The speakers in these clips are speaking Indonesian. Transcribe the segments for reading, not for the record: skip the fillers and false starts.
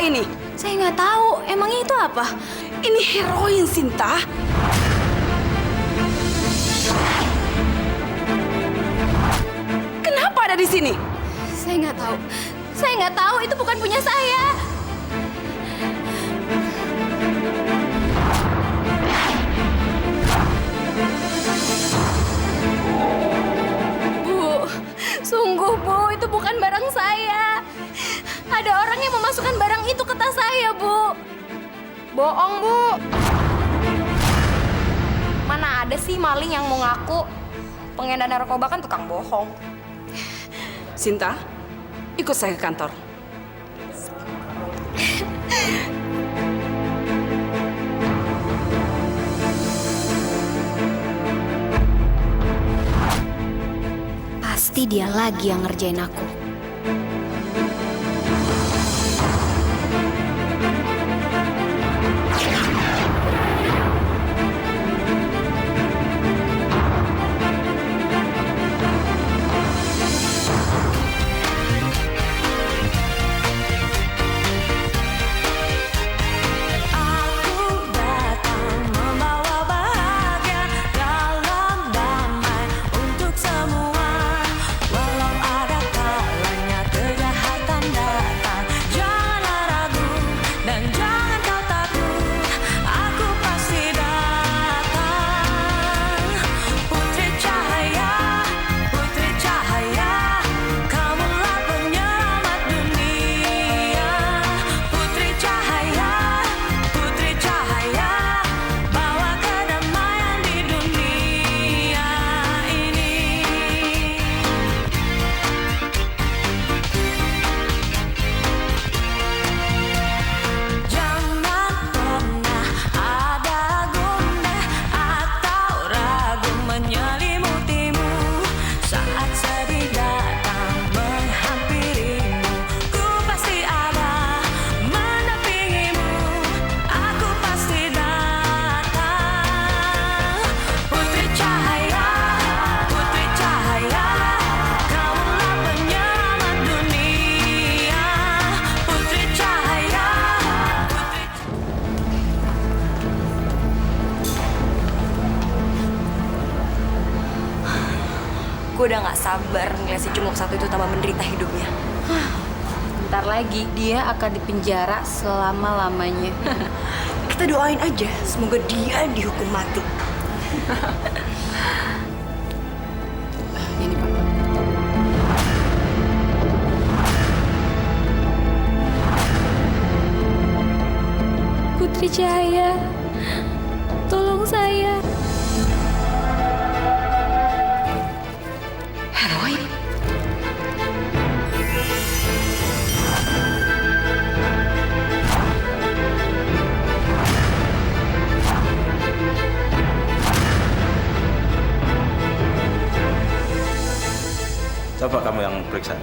ini? Saya nggak tahu. Emangnya itu apa? Ini heroin, Sinta. Kenapa ada di sini? Saya nggak tahu. Saya nggak tahu. Itu bukan punya saya. Bu, sungguh Bu, itu bukan barang saya. Ada orang yang memasukkan barang itu ke tas saya, Bu. Bohong, Bu. Mana ada sih maling yang mau ngaku? Pengedar narkoba kan tukang bohong. Sinta, ikut saya ke kantor. Pasti dia lagi yang ngerjain aku. Gue udah gak sabar ngeliat si cunguk satu itu tambah menderita hidupnya. Bentar lagi dia akan dipenjara selama-lamanya. Kita doain aja, semoga dia dihukum mati. Ini, Pak. Putri Cahaya, tolong saya. Heroin? Coba kamu yang periksa.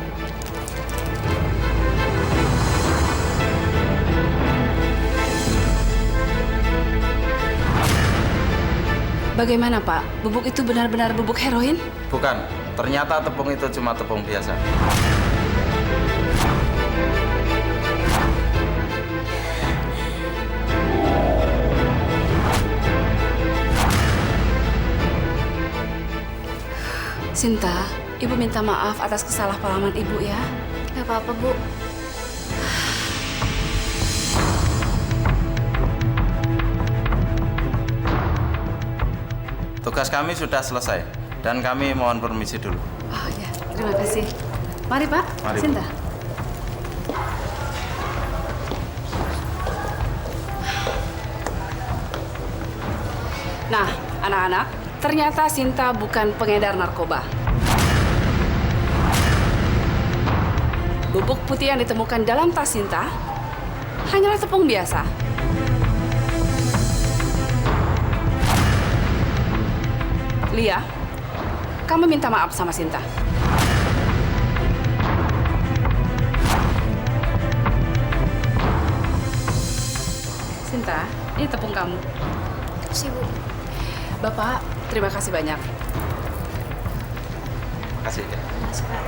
Bagaimana, Pak? Bubuk itu benar-benar bubuk heroin? Bukan, ternyata tepung itu cuma tepung biasa. Sinta, Ibu minta maaf atas kesalahpahaman Ibu ya. Gak apa-apa, Bu. Tugas kami sudah selesai dan kami mohon permisi dulu. Oh ya, terima kasih. Mari, Pak. Mari, Bu. Sinta. Nah, anak-anak, ternyata Sinta bukan pengedar narkoba. Bubuk putih yang ditemukan dalam tas Sinta hanyalah tepung biasa. Lia, kamu minta maaf sama Sinta. Sinta, ini tepung kamu. Si Bu. Bapak, terima kasih banyak. Makasih ya. Mas, Pak.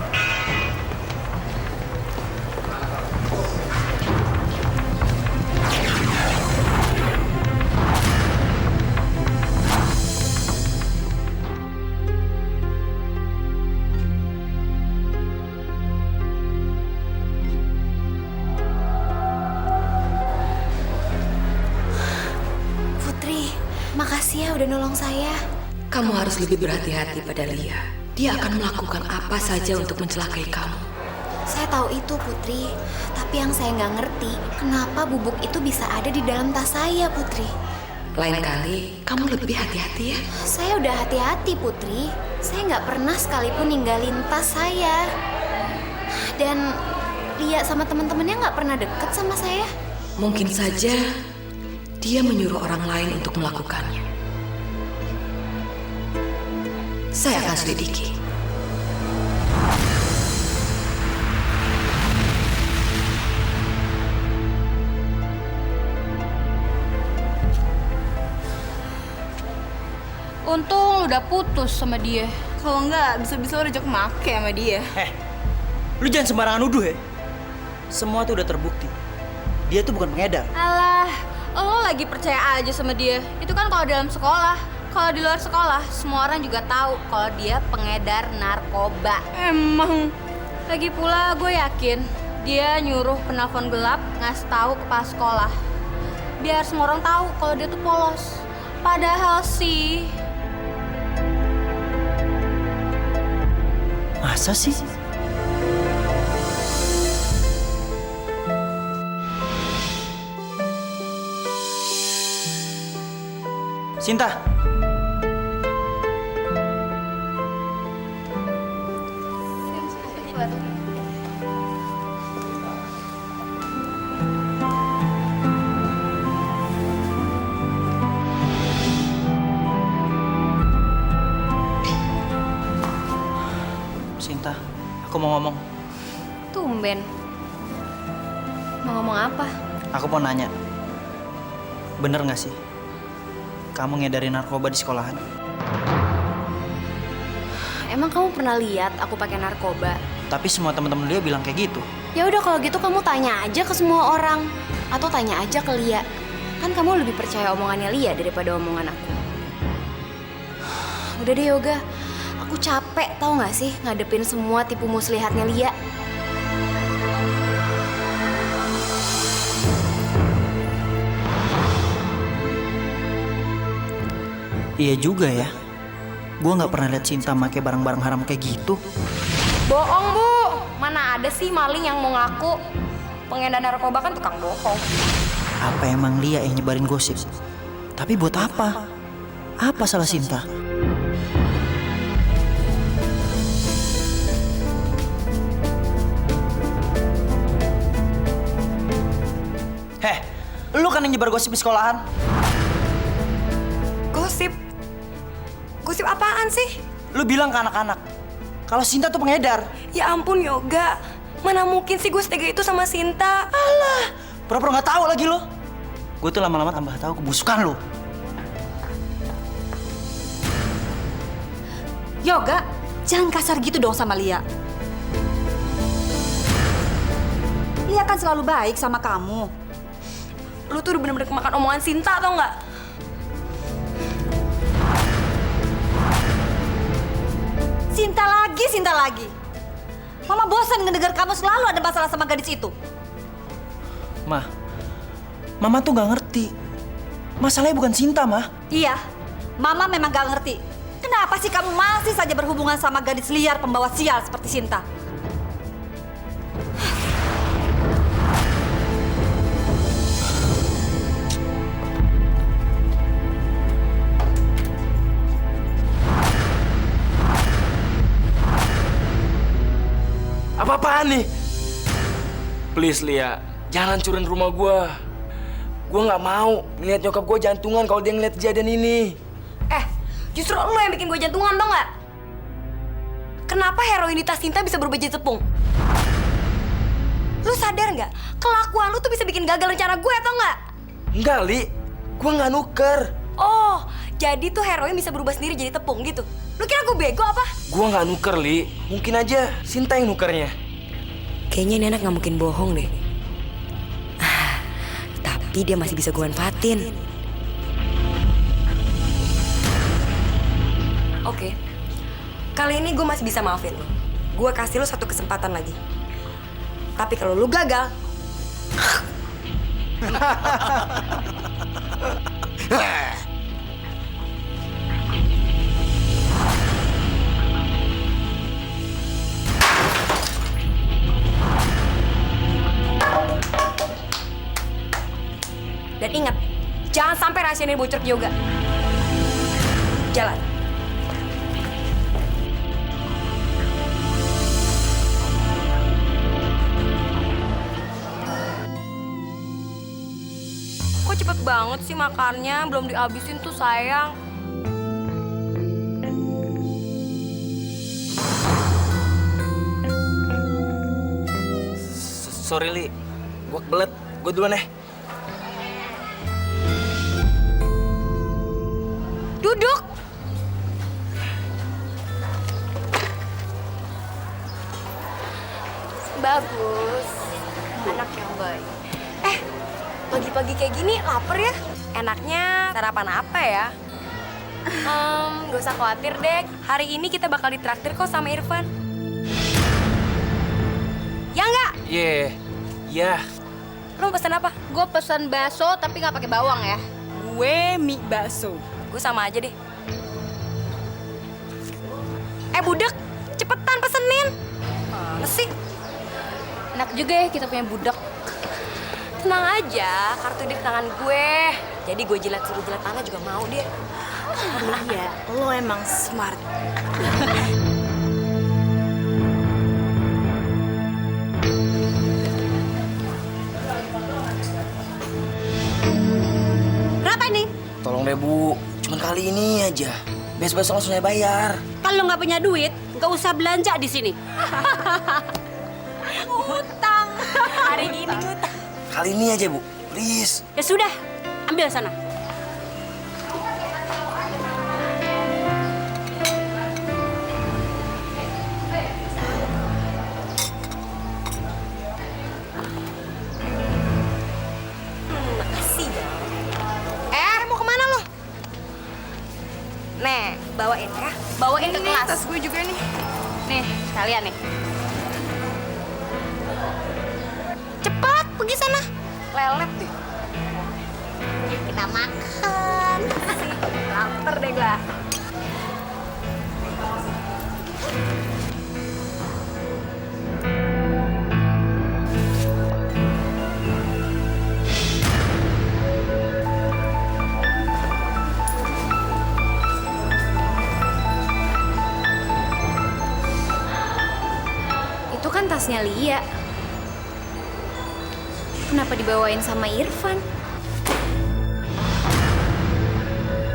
Makasih ya udah nolong saya. Kamu harus lebih berhati-hati pada Lia. Dia akan melakukan apa saja untuk mencelakai kamu. Saya tahu itu, Putri. Tapi yang saya nggak ngerti, kenapa bubuk itu bisa ada di dalam tas saya, Putri? Lain kali, kamu lebih hati-hati ya. Saya udah hati-hati, Putri. Saya nggak pernah sekalipun ninggalin tas saya. Dan Lia sama teman-temannya nggak pernah deket sama saya. Mungkin saja dia menyuruh orang lain untuk melakukannya. Saya akan selidiki. Untung lu udah putus sama dia. Kalau nggak, bisa-bisa lo rejek make sama dia. Lu jangan sembarangan nuduh ya. Semua tuh udah terbukti. Dia tuh bukan pengedar. Alah, lo lagi percaya aja sama dia. Itu kan kalau dalam sekolah. Kalau di luar sekolah, semua orang juga tahu kalau dia pengedar narkoba. Emang. Lagi pula gue yakin dia nyuruh penelpon gelap ngasih tahu kepala sekolah. Biar semua orang tahu kalau dia tuh polos. Padahal sih... Masa sih? Sinta. Sinta, aku mau ngomong. Tumben. Mau ngomong apa? Aku mau nanya. Bener gak sih? Kamu ngedarin narkoba di sekolahan? Emang kamu pernah lihat aku pakai narkoba? Tapi semua teman-teman dia bilang kayak gitu. Ya udah kalau gitu kamu tanya aja ke semua orang. Atau tanya aja ke Lia. Kan kamu lebih percaya omongannya Lia daripada omongan aku. Udah deh Yoga. Aku capek tau gak sih ngadepin semua tipu muslihatnya Lia. Iya juga ya. Gue nggak pernah lihat Sinta pakai barang-barang haram kayak gitu. Bohong, Bu. Mana ada sih maling yang mau ngaku. Pengedar narkoba kan tukang bohong. Apa emang Lia yang nyebarin gosip? Tapi buat apa? Apa salah Sinta? Lu kan yang nyebar gosip di sekolahan. Gosip? Gosip apaan sih? Lu bilang ke anak-anak kalau Sinta tuh pengedar. Ya ampun Yoga, mana mungkin sih gue setega itu sama Sinta? Alah, pura-pura nggak tahu lagi lo. Gue tuh lama-lama tambah tahu kebusukan lo. Yoga, jangan kasar gitu dong sama Lia. Lia kan selalu baik sama kamu. Lu tuh udah bener-bener kemakan omongan Sinta tau nggak? Sinta lagi. Mama bosan ngedengar kamu selalu ada masalah sama gadis itu. Mama tuh gak ngerti. Masalahnya bukan Sinta, Ma. Iya, Mama memang gak ngerti. Kenapa sih kamu masih saja berhubungan sama gadis liar pembawa sial seperti Sinta? Apa-apaan nih? Please Lia, jangan hancurin rumah gua. Gua nggak mau ngeliat nyokap gua jantungan kalau dia ngeliat kejadian ini. Justru lo yang bikin gue jantungan tau nggak? Kenapa heroinitas Sinta bisa berubah jadi tepung? Lu sadar nggak? Kelakuan lu tuh bisa bikin gagal rencana gue tau nggak? Enggak, Li. Gua nggak nuker. Oh, jadi tuh heroin bisa berubah sendiri jadi tepung gitu? Lu kira gue bego apa? Gua nggak nuker, Li. Mungkin aja Sinta yang nukernya. Kayaknya ini anak nggak mungkin bohong deh. Tapi dia masih bisa gue manfaatin. Oke, kali ini gue masih bisa maafin lo. Gue kasih lo satu kesempatan lagi. Tapi kalau lo gagal, Dan ingat, jangan sampai rahasia ini bocor ke Yoga. Jalan. Kok cepet banget sih makannya? Belum dihabisin tuh sayang. Sorry, Li. Gue kebelet. Gue duluan ya. Duduk. Bagus. Anak yang baik. Pagi-pagi kayak gini lapar ya? Enaknya sarapan apa ya? Gak usah khawatir deh. Hari ini kita bakal ditraktir kok sama Irfan. Ya nggak? Iya. Lo mau pesan apa? Gue pesan bakso tapi nggak pakai bawang ya. Gue mie bakso. Gue sama aja deh. Budek, cepetan pesenin. Mana sih? Enak juga ya kita punya budak. Tenang aja, kartu di tangan gue. Jadi gue suruh jilat tanah juga mau dia. Iya, lo emang smart. Berapa ini? Tolong deh, Bu. Cuman kali ini aja. Besok-besok langsung saya bayar. Kalau nggak punya duit, nggak usah belanja di sini. Utang. Hari gini utang. Kali ini aja, Bu. Please. Ya sudah, ambil sana. Makasih ya. Mau kemana lo? Nih, bawain ya. Bawain ke kelas. Tas gue juga nih. Nih, sekalian nih. Cepat, pergi sana. Lelet deh. Kita makan. Lapar deh gue. Itu kan tasnya Lia. Kenapa dibawain sama Irfan?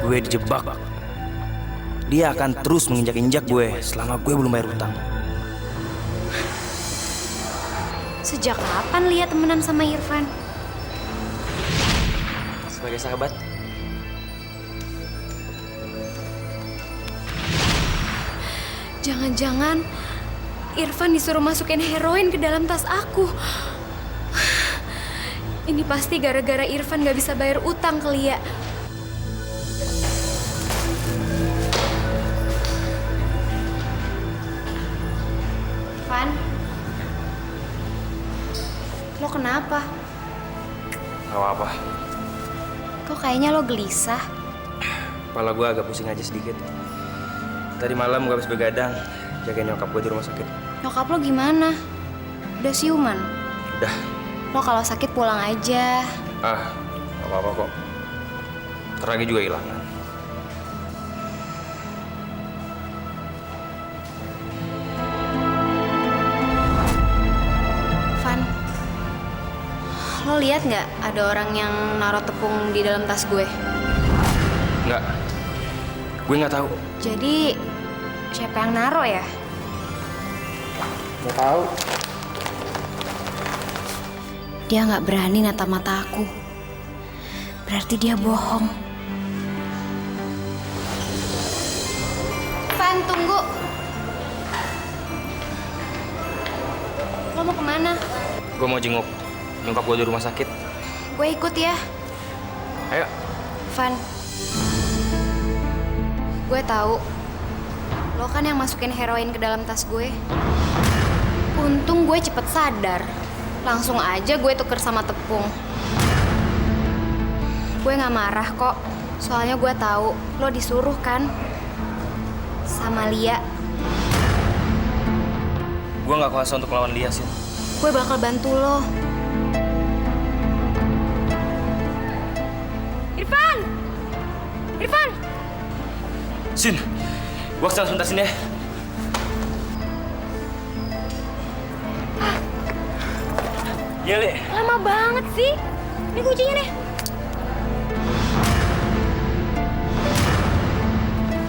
Gue dijebak. Dia akan terus menginjak-injak gue selama gue belum bayar utang. Sejak kapan Lia temenan sama Irfan? Sebagai sahabat. Jangan-jangan Irfan disuruh masukin heroin ke dalam tas aku. Ini pasti gara-gara Irfan gak bisa bayar utang ke Lia. Van, lo kenapa? Gak apa-apa. Kok kayaknya lo gelisah? Kepala gue agak pusing aja sedikit. Tadi malam gue habis begadang jagain nyokap gue di rumah sakit. Nyokap lo gimana? Udah siuman? Udah. Lo kalau sakit pulang aja. Gak apa-apa kok. Ntar lagi juga hilangan. Van, lo lihat nggak ada orang yang naruh tepung di dalam tas gue? Nggak. Gue nggak tahu. Jadi siapa yang naruh ya? Nggak tahu. Dia nggak berani natap mata aku. Berarti dia bohong. Van, tunggu. Lo mau kemana? Gue mau jenguk nyokap gue di rumah sakit. Gue ikut ya. Ayo. Van, gue tahu lo kan yang masukin heroin ke dalam tas gue. Untung gue cepet sadar. Langsung aja gue tuker sama tepung. Gue gak marah kok. Soalnya gue tahu lo disuruh kan sama Lia. Gue nggak kuasa untuk melawan dia sih. Gue bakal bantu lo. Sin, gua kesana sebentar sini ya. Iya, Le. Lama banget sih. Ini kuncinya deh.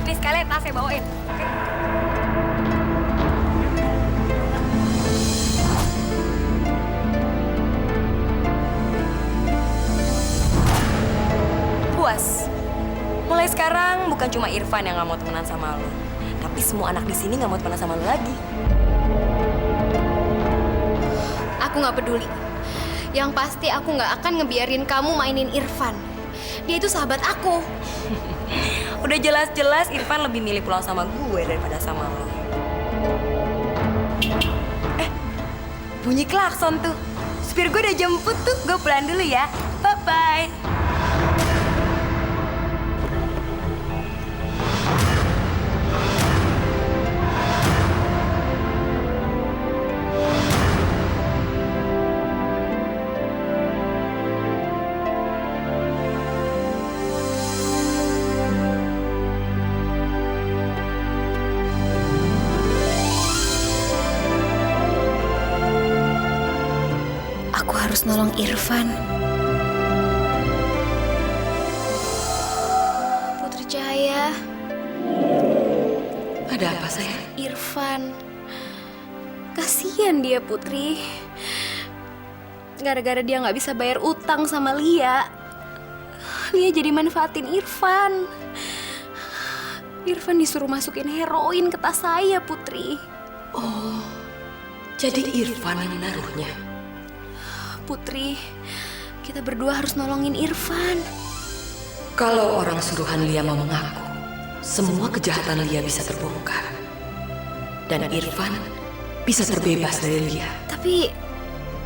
Nih sekalian tas saya bawain. Puas. Mulai sekarang bukan cuma Irfan yang nggak mau temenan sama lo, tapi semua anak di sini nggak mau temenan sama lo lagi. Aku nggak peduli. Yang pasti aku nggak akan ngebiarin kamu mainin Irfan. Dia itu sahabat aku. Udah jelas-jelas Irfan lebih milih pulang sama gue daripada sama lo. Bunyi klakson tuh. Supir gue udah jemput tuh. Gue pulang dulu ya. Bye-bye. Aku harus nolong Irfan. Putri Cahaya, Ada apa, sayang? Irfan. Kasihan dia, Putri. Gara-gara dia nggak bisa bayar utang sama Lia. Lia jadi manfaatin Irfan. Irfan disuruh masukin heroin ke tas saya, Putri. Oh, jadi Irfan yang menaruhnya. Putri, kita berdua harus nolongin Irfan. Kalau orang suruhan Lia mau mengaku, semua kejahatan Lia bisa terbongkar. Dan Irfan bisa terbebas dari Lia. Tapi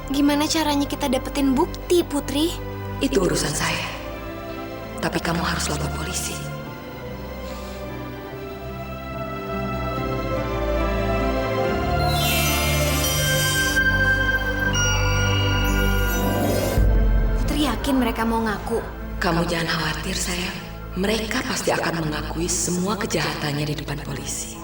gimana caranya kita dapetin bukti, Putri? Itu urusan saya. Tapi kamu harus lapor polisi. Putri yakin mereka mau ngaku? Kamu jangan khawatir, sayang. Mereka pasti akan mengakui semua kejahatannya di depan polisi.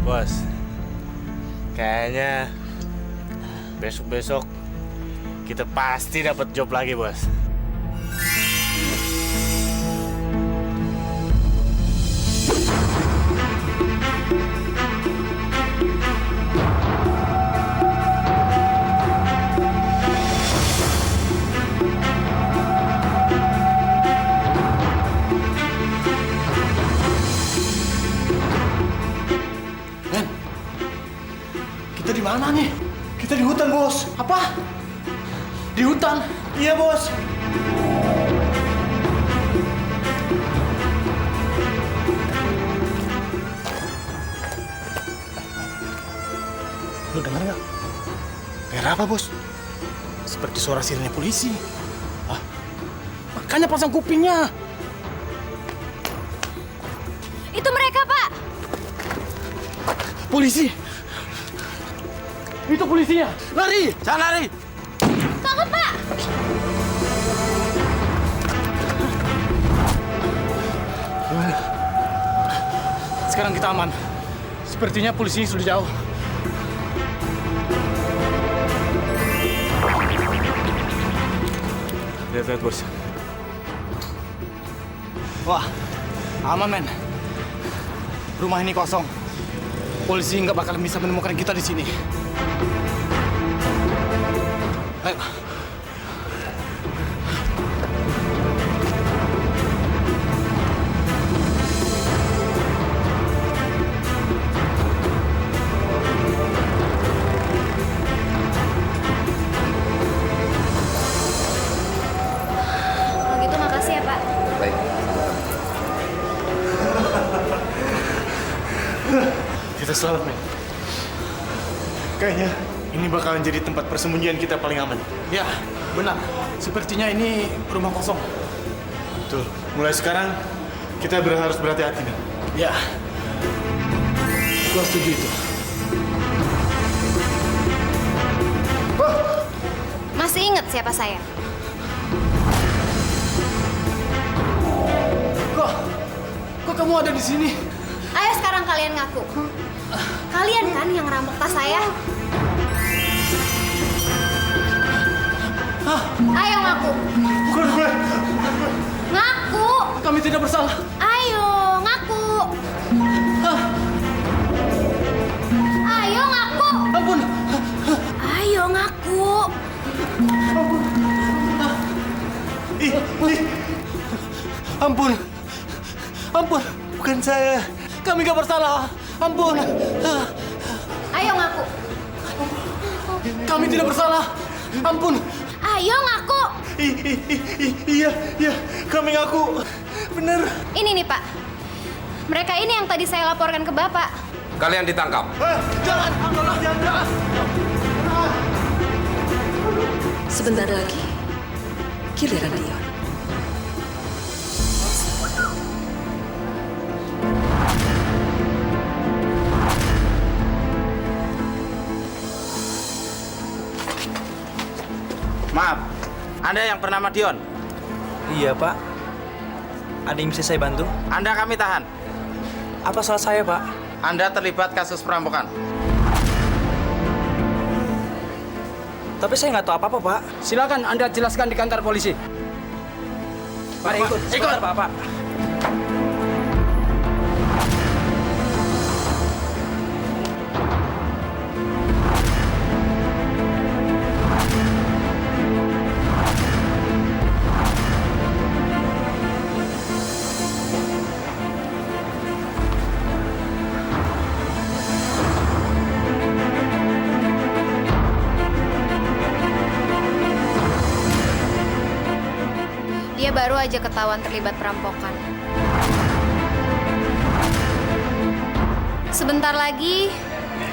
Bos, kayaknya besok-besok kita pasti dapat job lagi, Bos. Kita di mana nih? Kita di hutan, Bos. Apa? Di hutan? Iya, Bos. Lu dengar nggak? Kayak apa, Bos? Seperti suara sirine polisi. Hah? Makanya pasang kupingnya. Itu mereka, Pak. Polisi. Itu polisinya. Lari! Jangan lari! Tangkap, Pak. Sekarang kita aman. Sepertinya polisi sudah jauh. Lihat, Bos. Wah, aman, men. Rumah ini kosong. Polisi nggak bakal bisa menemukan kita di sini. Ayo. Kalau gitu makasih ya, Pak. Baik. Kita selamat, men. Kayaknya ini bakalan jadi tempat persembunyian kita paling aman. Ya, benar. Sepertinya ini rumah kosong. Betul. Mulai sekarang kita harus berhati-hati, men. Ya. Gua setuju itu. Wah, Masih ingat siapa saya? Kok kamu ada di sini? Ayo sekarang kalian ngaku. Kalian kan yang ngerampok tas saya? Ayo ngaku. Bukan gue. Ngaku. Kami tidak bersalah. Ayo ngaku. Ayo ngaku. Ampun. Ayo ngaku. Ampun. Ampun. Bukan saya. Kami gak bersalah. Ampun. Ayo ngaku. Kami tidak bersalah. Ampun. Ayo ngaku. Iya. Kami ngaku. Bener. Ini nih Pak. Mereka ini yang tadi saya laporkan ke Bapak. Kalian ditangkap. Jangan. Jangan. Sebentar lagi, giliran Dion. Maaf, Anda yang bernama Dion. Iya, Pak. Ada yang bisa saya bantu? Anda kami tahan. Apa salah saya, Pak? Anda terlibat kasus perampokan. Tapi saya nggak tahu apa-apa, Pak. Silakan Anda jelaskan di kantor polisi. Mari ikut. Ikut, Pak. Dia baru aja ketahuan terlibat perampokan. Sebentar lagi,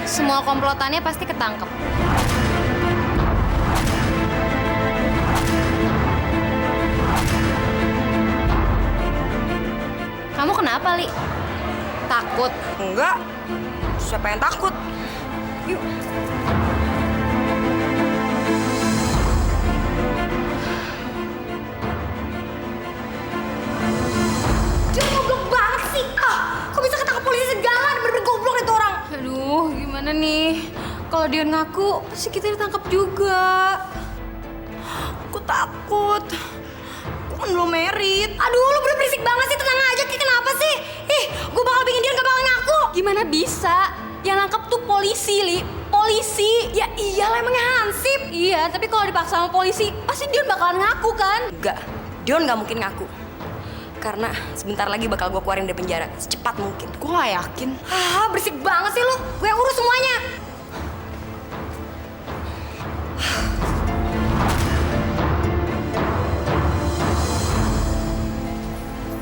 semua komplotannya pasti ketangkep. Kamu kenapa, Li? Takut? Enggak. Siapa yang takut? Yuk. Dia goblok banget sih. Kok bisa ketangkep polisi segala? Bener-bener goblok itu orang. Aduh, gimana nih? Kalau dia ngaku, pasti kita ditangkap juga. Aku takut. Aku kan belum merit. Aduh, lu bener berisik banget sih. Tenang aja, Ki. Kenapa sih? Ih, gue bakal bikin dia gak bakal ngaku. Gimana bisa? Yang nangkep tuh polisi, Li. Polisi. Ya iyalah, emangnya Hansip. Iya, tapi kalau dipaksa sama polisi, pasti dia bakalan ngaku kan? Enggak. Dion nggak mungkin ngaku. Karena sebentar lagi bakal gue keluarin dari penjara secepat mungkin. Gue gak yakin. Berisik banget sih lu. Gue yang urus semuanya.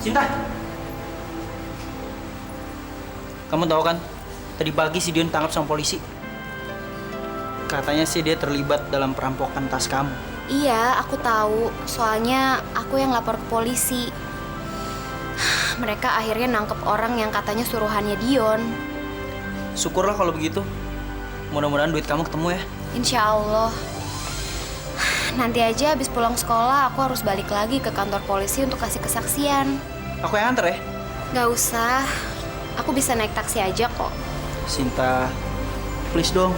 Cinta. Kamu tahu kan? Tadi pagi si Dion tangkap sama polisi. Katanya sih dia terlibat dalam perampokan tas kamu. Iya, aku tahu. Soalnya aku yang lapor ke polisi. Mereka akhirnya nangkep orang yang katanya suruhannya Dion. Syukurlah kalau begitu. Mudah-mudahan duit kamu ketemu ya. Insya Allah. Nanti aja habis pulang sekolah, aku harus balik lagi ke kantor polisi untuk kasih kesaksian. Aku yang anter ya. Gak usah. Aku bisa naik taksi aja kok. Sinta, please dong.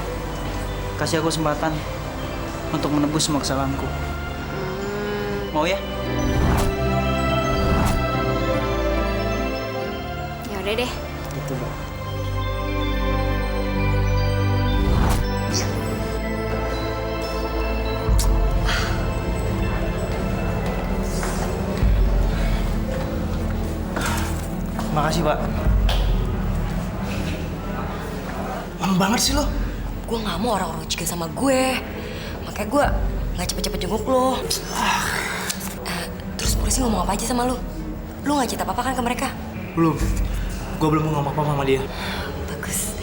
Kasih aku kesempatan untuk menebus semua kesalahanku. Mau ya? Ya udah deh. Gitu, Mbak. Makasih, Pak. Lama banget sih lo. Gue nggak mau orang-orang juga sama gue. Makanya gue nggak cepet-cepet jenguk lo. Terus polisi ngomong apa aja sama lo? Lo nggak cerita apa-apa kan ke mereka? Belum. Gue belum ngomong apa-apa sama dia. Bagus.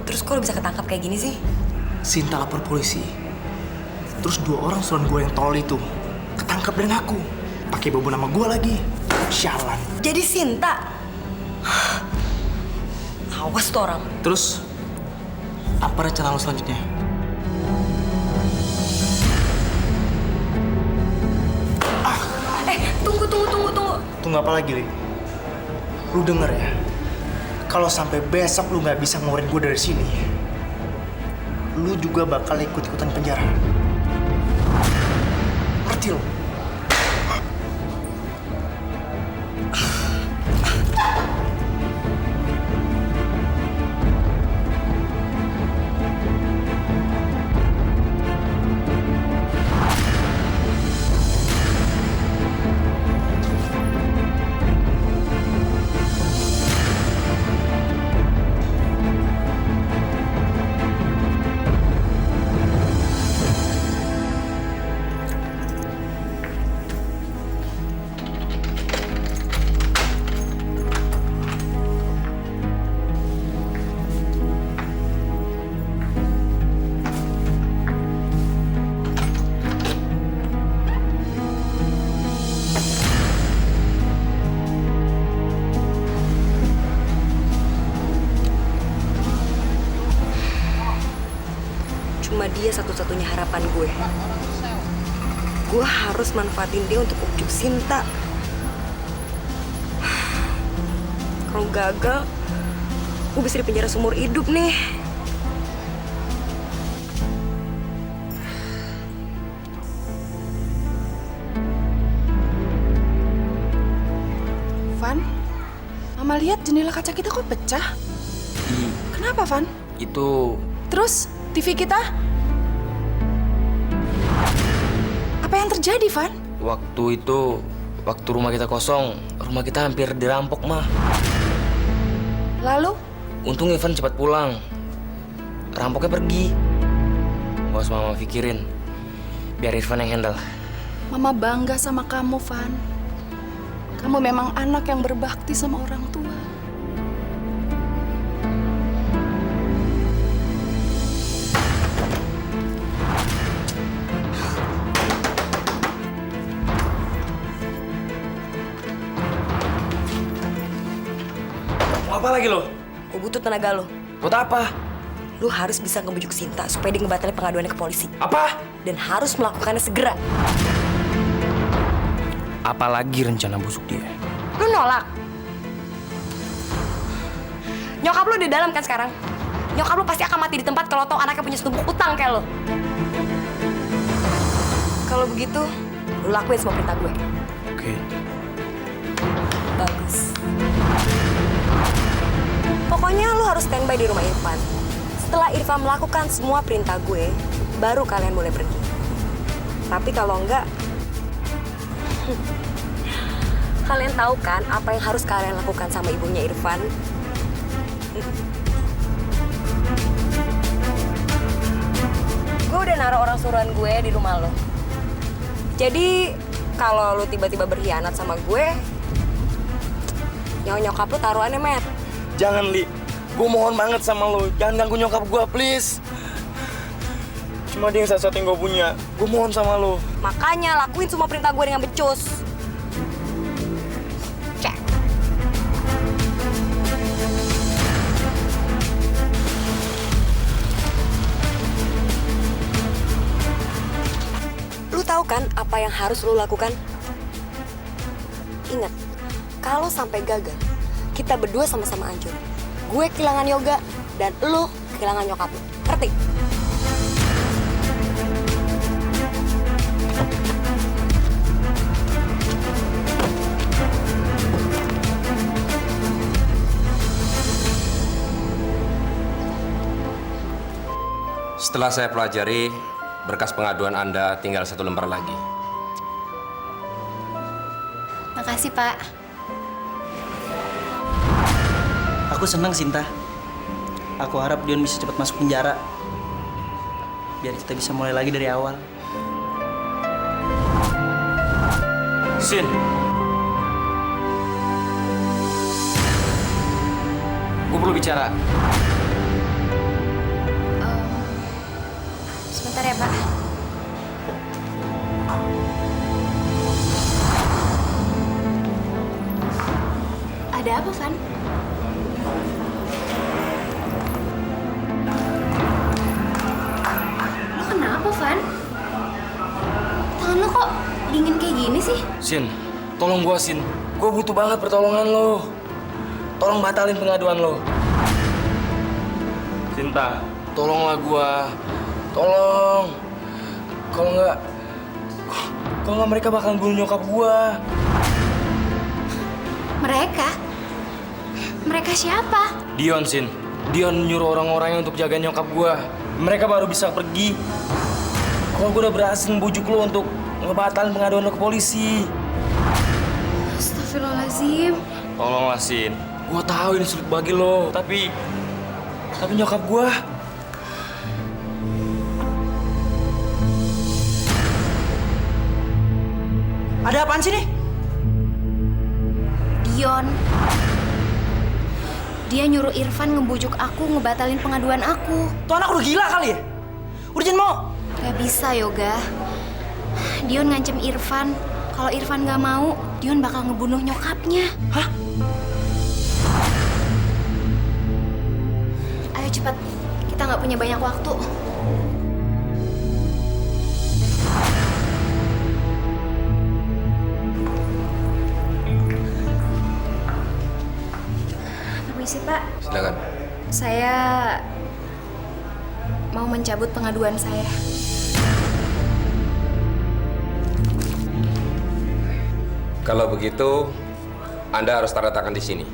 Terus kok lo bisa ketangkap kayak gini sih? Sinta lapor polisi. Terus 2 orang suruhan gue yang tolol itu ketangkap dan ngaku. Pakai bobo nama gue lagi. Sialan. Jadi Sinta. Awas tuh orang. Terus apa rencana lo selanjutnya? Tunggu apa lagi, Li? Lu denger ya, kalau sampai besok lu nggak bisa ngeluarin gue dari sini, lu juga bakal ikut-ikutan penjara. Ngerti lo? Cuma dia satu-satunya harapan gue. Gue harus manfaatin dia untuk ujuk Sinta. Kalau gagal, gue bisa dipenjara seumur hidup nih. Van, Mama lihat jendela kaca kita kok pecah. Kenapa, Van? Itu Terus TV kita? Apa yang terjadi, Van? waktu rumah kita kosong, rumah kita hampir dirampok, Mah. Lalu? Untung Ivan cepat pulang. Rampoknya pergi. Gak usah Mama pikirin. Biar Irfan yang handle. Mama bangga sama kamu, Van. Kamu memang anak yang berbakti sama orang tua. Apa lagi lo? Gue butuh tenaga lo. Buat apa? Lu harus bisa ngebujuk Sinta supaya dia ngebatalin pengaduannya ke polisi. Apa? Dan harus melakukannya segera. Apalagi rencana busuk dia? Lu nolak? Nyokap lu di dalam kan sekarang? Nyokap lu pasti akan mati di tempat kalau tau anaknya punya setumpuk utang kayak lo. Kalau begitu, lu lakuin semua perintah gue. Oke. Bagus. Pokoknya lu harus standby di rumah Irfan. Setelah Irfan melakukan semua perintah gue, baru kalian boleh pergi. Tapi kalau enggak, kalian tahu kan apa yang harus kalian lakukan sama ibunya Irfan? Gue udah naruh orang suruhan gue di rumah lo. Jadi kalau lo tiba-tiba berkhianat sama gue, nyawa nyokap lo taruhannya, Matt. Jangan, Li. Gue mohon banget sama lo. Jangan ganggu nyokap gue, please. Cuma dia yang satu-satu yang gue punya. Gue mohon sama lo. Makanya lakuin semua perintah gue dengan becus. Cek. Lu tahu kan apa yang harus lu lakukan? Ingat, kalau sampai gagal, kita berdua sama-sama hancur. Gue kehilangan Yoga dan lu kehilangan nyokap lu. Ngerti? Setelah saya pelajari, berkas pengaduan Anda tinggal 1 lembar lagi. Makasih, Pak. Aku senang, Sinta. Aku harap Dion bisa cepat masuk penjara. Biar kita bisa mulai lagi dari awal. Sin. Gue perlu bicara. Sebentar ya, Pak. Ada apa, Van? Lo kenapa, Van? Tangan lo kok dingin kayak gini sih? Sin, tolong gue, Sin. Gue butuh banget pertolongan lo. Tolong batalin pengaduan lo. Sinta, tolonglah gue. Tolong. Kalau nggak mereka bakal bunuh nyokap gue. Mereka? Mereka siapa? Dion, Sin. Dion nyuruh orang-orangnya untuk jaga nyokap gue. Mereka baru bisa pergi kalau gue udah berhasil membujuk lo untuk ngebatalin pengaduan lo ke polisi. Astagfirullahaladzim. Tolonglah, Sin. Gue tahu ini sulit bagi lo, tapi nyokap gue. Ada apaan sih nih? Dion. Dia nyuruh Irfan ngebujuk aku ngebatalin pengaduan aku. Tuh anak udah gila kali ya? Udah jangan mau. Gak bisa, Yoga. Dion ngancem Irfan. Kalau Irfan gak mau, Dion bakal ngebunuh nyokapnya. Hah? Ayo cepat, kita nggak punya banyak waktu. Permisi, Pak. Silakan. Saya mau mencabut pengaduan saya. Kalau begitu, Anda harus tanda tangan di sini.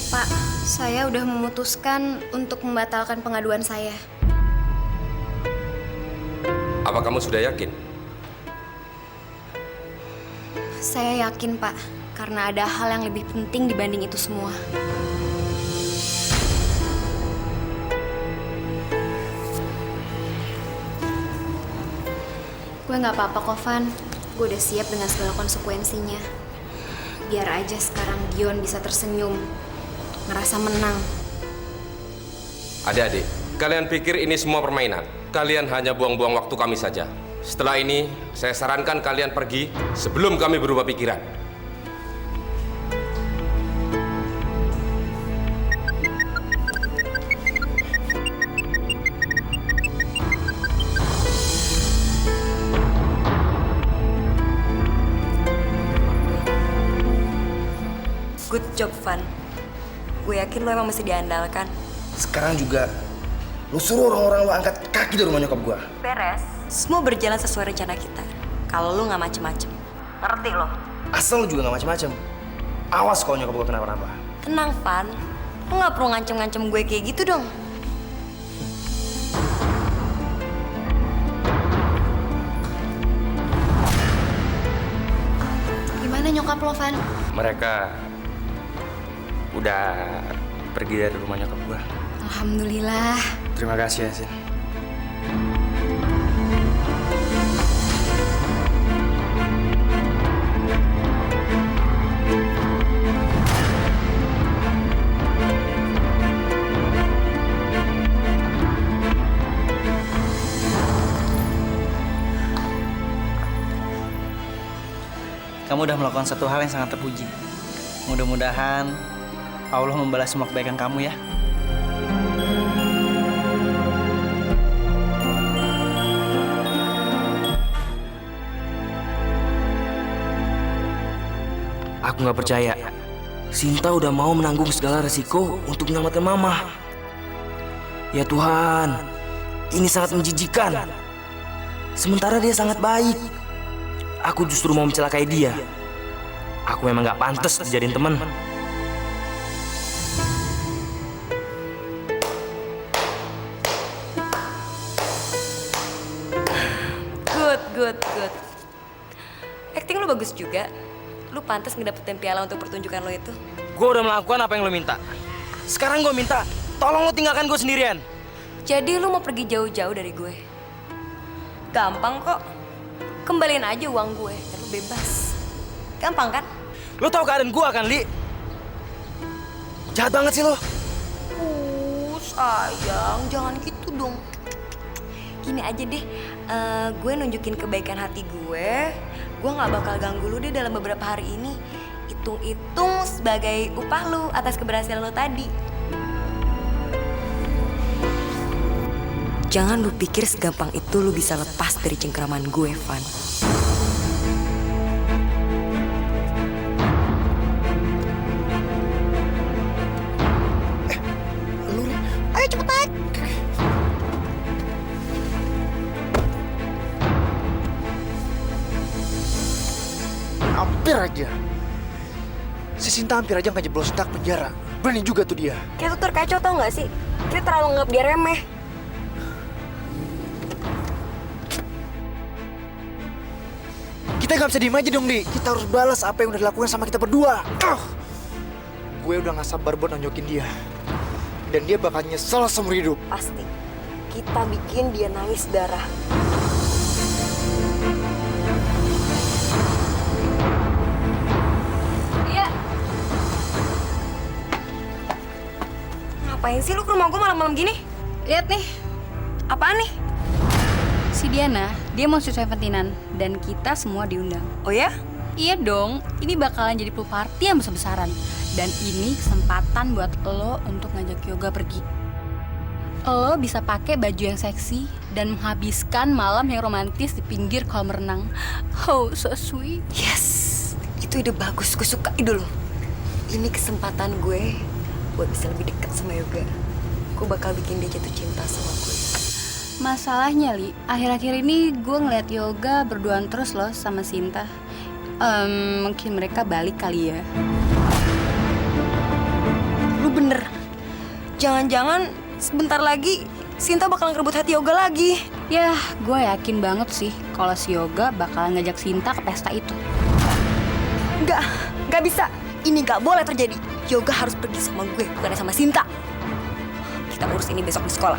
Pak, saya udah memutuskan untuk membatalkan pengaduan saya. Apa kamu sudah yakin? Saya yakin, Pak, karena ada hal yang lebih penting dibanding itu semua. Gue nggak apa-apa kok, Van. Gue udah siap dengan segala konsekuensinya. Biar aja sekarang Dion bisa tersenyum, ngerasa menang. Adik-adik, kalian pikir ini semua permainan? Kalian hanya buang-buang waktu kami saja. Setelah ini, saya sarankan kalian pergi sebelum kami berubah pikiran. Good job, Van. Gue yakin lo emang mesti diandalkan. Sekarang juga lu suruh orang-orang lu angkat kaki dari rumah nyokap gua. Beres. Semua berjalan sesuai rencana kita. Kalau lo nggak macem-macem. Ngerti lo? Asal lu juga nggak macem-macem. Awas kalau nyokap gua kenapa-napa. Tenang, Van. Lo nggak perlu ngancem-ngancem gue kayak gitu dong. Gimana nyokap lo, Van? Mereka udah pergi dari rumah nyokap gua. Alhamdulillah. Terima kasih ya, Sin. Kamu udah melakukan satu hal yang sangat terpuji. Mudah-mudahan Allah membalas semua kebaikan kamu ya. Aku nggak percaya. Sinta udah mau menanggung segala resiko untuk menyelamatkan Mama. Ya Tuhan, ini sangat menjijikan. Sementara dia sangat baik. Aku justru mau mencelakai dia. Aku memang nggak pantas dijadiin teman. Good. Acting lo bagus juga. Lo pantas ngedapetin piala untuk pertunjukan lo itu. Gue udah melakukan apa yang lo minta. Sekarang gue minta, tolong lo tinggalkan gue sendirian. Jadi lu mau pergi jauh-jauh dari gue? Gampang kok. Kembaliin aja uang gue, dan lu bebas. Gampang kan? Lo tau keadaan gua kan, Li? Jahat banget sih lo. Sayang, jangan gitu dong. Gini aja deh, gue nunjukin kebaikan hati gue nggak bakal ganggu lu deh dalam beberapa hari ini. Hitung-hitung sebagai upah lu atas keberhasilan lu tadi. Jangan lu pikir segampang itu lu bisa lepas dari cengkeraman gue, Van. Ayo cepet naik. Hampir aja. Si Sinta hampir aja nggak jeblos tak penjara. Berani juga tuh dia. Kayak tutur kacau tau gak sih? Kita terlalu nganggap dia remeh. Kita nggak bisa diem aja dong, Di. Kita harus balas apa yang udah dilakukan sama kita berdua. Gue udah nggak sabar buat nunjukin dia. Dan dia bakal nyesel seumur hidup. Pasti. Kita bikin dia nangis darah. Iya. Ngapain sih lu ke rumah gue malam-malam gini? Lihat nih. Apaan nih? Si Diana, dia mau Seventinan dan kita semua diundang. Oh ya? Iya dong, ini bakalan jadi pool party yang besar-besaran. Dan ini kesempatan buat lo untuk ngajak Yoga pergi. Lo bisa pakai baju yang seksi dan menghabiskan malam yang romantis di pinggir kolam renang. Oh, so sweet. Yes, itu ide bagus. Gue suka ide lo. Ini kesempatan gue buat bisa lebih dekat sama Yoga. Gue bakal bikin dia jatuh cinta sama gue. Masalahnya, Li, akhir-akhir ini gue ngeliat Yoga berduaan terus loh sama Sinta. Mungkin mereka balik kali ya. Lu bener. Jangan-jangan sebentar lagi Sinta bakal ngerebut hati Yoga lagi. Yah, gue yakin banget sih kalau si Yoga bakalan ngajak Sinta ke pesta itu. Nggak bisa. Ini nggak boleh terjadi. Yoga harus pergi sama gue, bukannya sama Sinta. Kita urus ini besok di sekolah.